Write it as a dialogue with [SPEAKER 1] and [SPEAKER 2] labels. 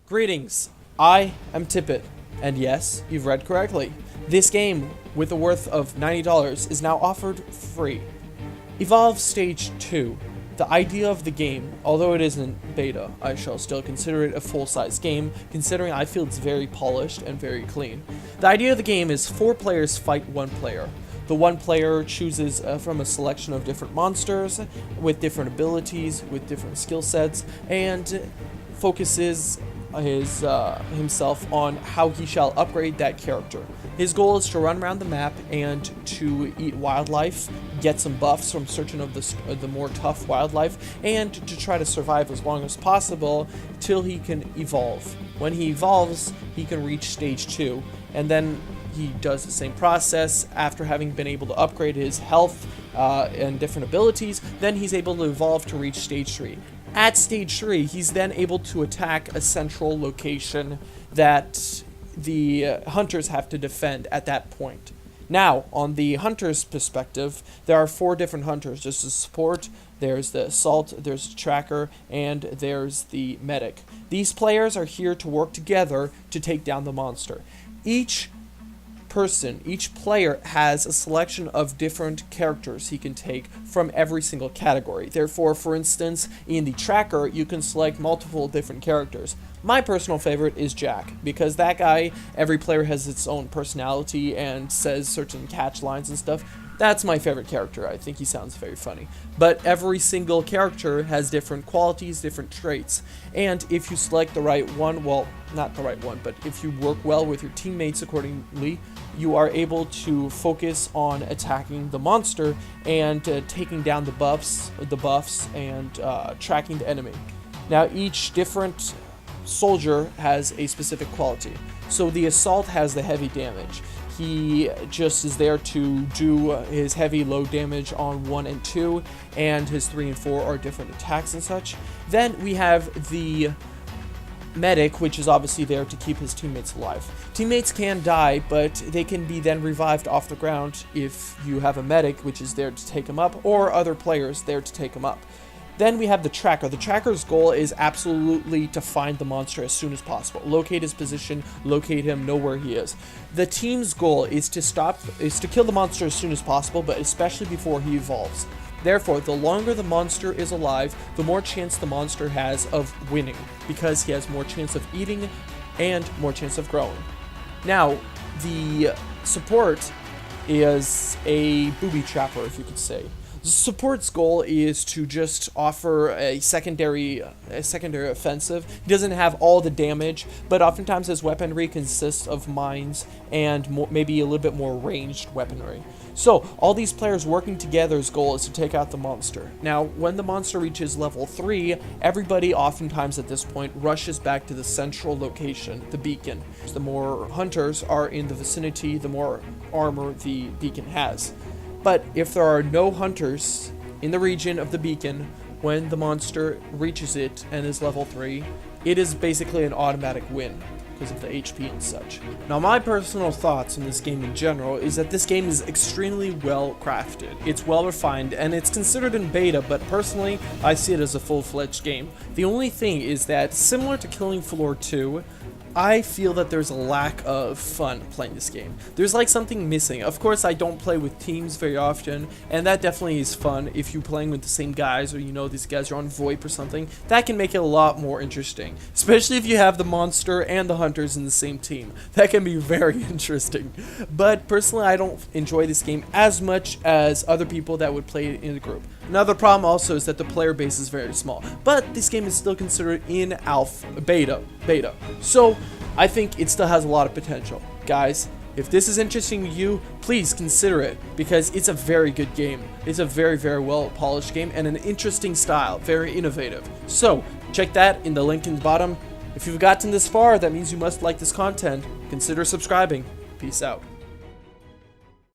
[SPEAKER 1] Greetings, I am TiPit, and yes, you've read correctly. This game, with a worth of $90, is now offered free. Evolve Stage 2. The idea of the game, although it isn't beta, I shall still consider it a full-size game, considering I feel it's very polished and very clean. The idea of the game is 4 players fight 1 player. The 1 player chooses from a selection of different monsters, with different abilities, with different skill sets, and focuses himself on how he shall upgrade that character. His goal is to run around the map and to eat wildlife, get some buffs from certain of the more tough wildlife, and to try to survive as long as possible till he can evolve. When he evolves, he can reach stage 2, and then he does the same process after having been able to upgrade his health and different abilities. Then he's able to evolve to reach stage 3. At stage 3, he's then able to attack a central location that the hunters have to defend at that point. Now, on the hunter's perspective, there are 4 different hunters. There's the support, there's the assault, there's the tracker, and there's the medic. These players are here to work together to take down the monster. Each player has a selection of different characters he can take from every single category. Therefore, for instance, in the tracker, you can select multiple different characters. My personal favorite is Jack, because that guy, every player has its own personality and says certain catch lines and stuff. That's my favorite character. I think he sounds very funny. But every single character has different qualities, different traits. And if you select the right one, well, not the right one, but if you work well with your teammates accordingly, you are able to focus on attacking the monster and taking down the buffs, and tracking the enemy. Now, each different soldier has a specific quality. So the assault has the heavy damage. He just is there to do his heavy low damage on 1 and 2, and his 3 and 4 are different attacks and such. Then we have the medic, which is obviously there to keep his teammates alive. Teammates can die, but they can be then revived off the ground if you have a medic, which is there to take him up, or other players there to take him up. Then we have the tracker. The tracker's goal is absolutely to find the monster as soon as possible. Locate his position, locate him, know where he is. The team's goal is to kill the monster as soon as possible, but especially before he evolves. Therefore, the longer the monster is alive, the more chance the monster has of winning, because he has more chance of eating and more chance of growing. Now, the support is a booby trapper, if you could say. The support's goal is to just offer a secondary offensive. He doesn't have all the damage, but oftentimes his weaponry consists of mines and maybe a little bit more ranged weaponry. So, all these players working together's goal is to take out the monster. Now, when the monster reaches level 3, everybody oftentimes at this point rushes back to the central location, the beacon. The more hunters are in the vicinity, the more armor the beacon has. But if there are no hunters in the region of the beacon when the monster reaches it and is level 3, it is basically an automatic win because of the HP and such. Now, my personal thoughts on this game in general is that this game is extremely well crafted. It's well refined, and it's considered in beta, but personally, I see it as a full-fledged game. The only thing is that, similar to Killing Floor 2, I feel that there's a lack of fun playing this game. There's like something missing. Of course, I don't play with teams very often, and that definitely is fun if you're playing with the same guys, or you know these guys are on VoIP or something. That can make it a lot more interesting, especially if you have the monster and the hunters in the same team. That can be very interesting. But personally, I don't enjoy this game as much as other people that would play it in a group. Another problem also is that the player base is very small, but this game is still considered in beta. So I think it still has a lot of potential. Guys, if this is interesting to you, please consider it, because it's a very good game. It's a very, very well polished game and an interesting style, very innovative. So check that in the link in the bottom. If you've gotten this far, that means you must like this content. Consider subscribing. Peace out.